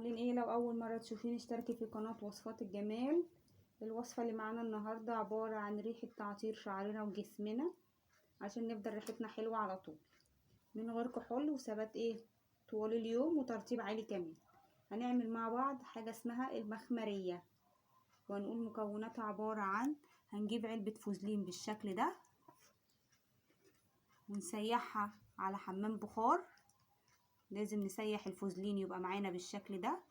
عاملين ايه؟ لو اول مره تشوفيني اشتركي في قناه وصفات الجمال. الوصفه اللي معانا النهارده عباره عن ريحه تعطير شعرنا وجسمنا عشان نفضل ريحتنا حلوه على طول من غير كحول وثبات طوال اليوم وترطيب عالي كمان. هنعمل مع بعض حاجه اسمها المخمريه، وهنقول مكوناتها عباره عن هنجيب علبه فوزلين بالشكل ده ونسيحها على حمام بخار. لازم نسيح الفوزلين يبقى معانا بالشكل ده.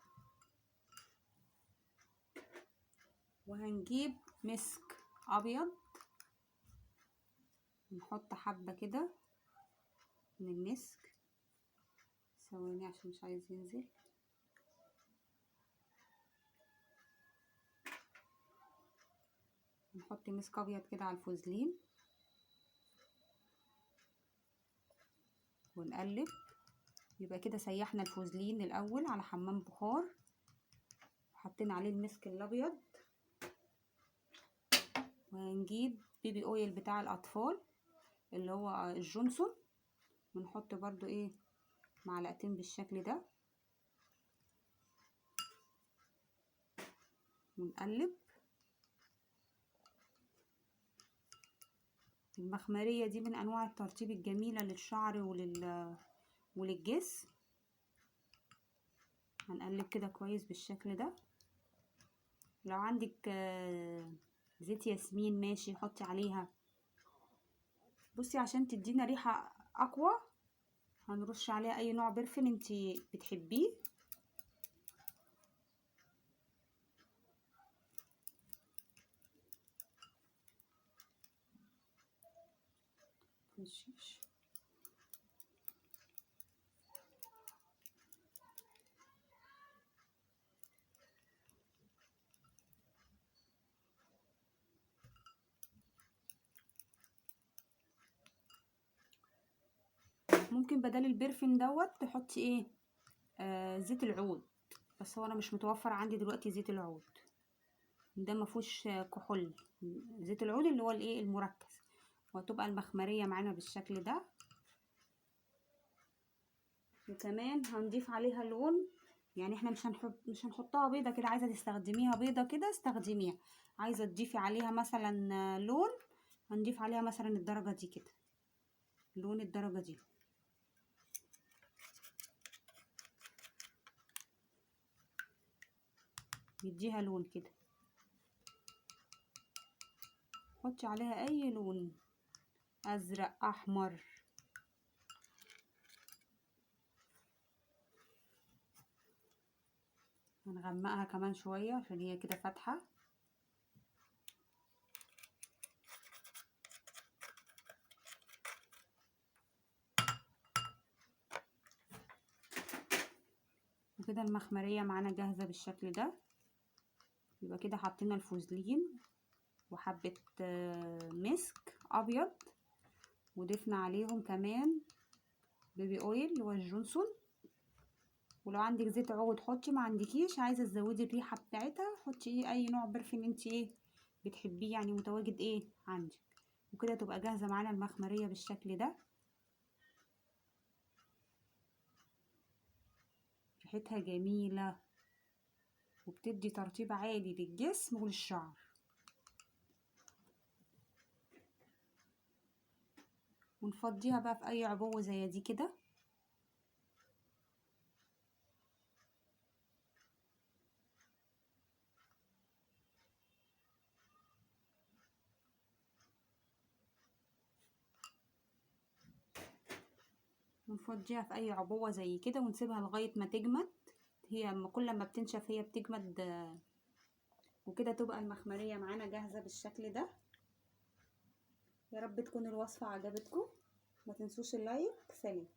وهنجيب مسك ابيض، نحط حبة كده من المسك. ثواني عشان مش عايز ينزل. نحط مسك ابيض كده على الفوزلين ونقلب. يبقى كده سيحنا الفوزلين الاول على حمام بخار وحطينا عليه المسك الابيض. وهنجيب بيبي اويل بتاع الاطفال اللي هو الجونسون، ونحط برضو معلقتين بالشكل ده ونقلب. المخمرية دي من انواع الترطيب الجميلة للشعر وللجسم. هنقلب كده كويس بالشكل ده. لو عندك زيت ياسمين ماشي حطي عليها. بصي عشان تدينا ريحة اقوى هنرش عليها اي نوع برفن انتي بتحبيه. ممكن بدل البرفن دوت تحطي زيت العود، بس هو انا مش متوفر عندي دلوقتي زيت العود ده، مفهوش كحول. زيت العود اللي هو المركز. وهتبقى المخمريه معانا بالشكل ده. وكمان هنضيف عليها لون، يعني احنا مش هنحطها بيضه كده. عايزه تستخدميها بيضه كده استخدميها، عايزه تضيفي عليها مثلا لون هنضيف عليها مثلا الدرجه دي كده، لون الدرجه دي. يديها لون كده. حطي عليها اي لون، ازرق احمر. هنغمقها كمان شويه عشان هي كده فاتحه. وكده المخمريه معانا جاهزه بالشكل ده. يبقى كده حطينا الفوزلين وحبه مسك ابيض، وضفنا عليهم كمان بيبي اويل اللي هو الجونسون. ولو عندك زيت عود حطي، ما عندكيش عايزه تزودي الريحه بتاعتها حطي اي نوع برفان انت بتحبيه، يعني متواجد عندك. وكده تبقى جاهزه معانا المخمريه بالشكل ده. ريحتها جميله وبتدي ترطيب عالي للجسم وللشعر. ونفضيها بقى في اي عبوه زي دي كده. ونفضيها في اي عبوه زي كده ونسيبها لغايه ما تجمد. هي كل ما بتنشف هي بتجمد. وكده تبقى المخمريه معانا جاهزه بالشكل ده. يا رب تكون الوصفه عجبتكم. ما تنسوش اللايك. سلام.